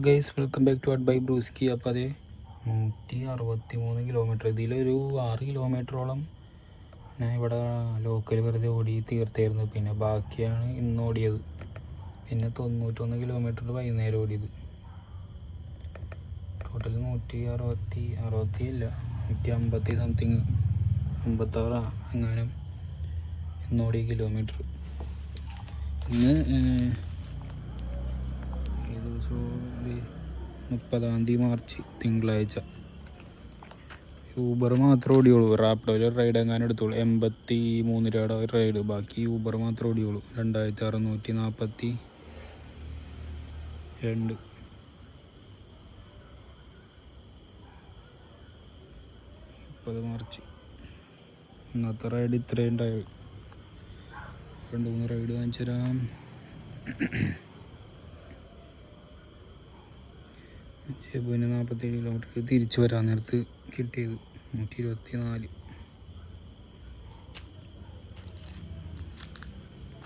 Guys welcome back to by Brusky. അപ്പോൾ അത് 163 kilometre, ഇതിലൊരു 6 കിലോമീറ്ററോളം ഞാൻ ഇവിടെ ലോക്കൽ വെറുതെ ഓടി തീർത്തായിരുന്നു. പിന്നെ ബാക്കിയാണ് ഇന്ന് ഓടിയത്. പിന്നെ 91 കിലോമീറ്റർ വൈകുന്നേരം ഓടിയത്. ടോട്ടൽ 150 സംതിങ് 56 അങ്ങനെ ഇന്നോടിയ കിലോമീറ്റർ. ഇന്ന് ദിവസവും 30 മാർച്ച് തിങ്കളാഴ്ച. ഊബർ മാത്രമേ ഓടിയുള്ളൂ. റാപ്പിഡോയിൽ റൈഡ് എങ്ങാനും എടുത്തോളൂ. 83 രൂപയുടെ ഒരു റൈഡ്. ബാക്കി ഊബർ മാത്രമേ ഓടിയുള്ളൂ. 2642. 30 മാർച്ച് ഇന്നത്തെ റൈഡ് ഇത്രയും ഉണ്ടായത്. 2-3 റൈഡ് കാണിച്ചു തരാം. പിന്നെ 47 കിലോമീറ്റർ തിരിച്ചു വരാൻ നേരത്ത് കിട്ടിയത് 124.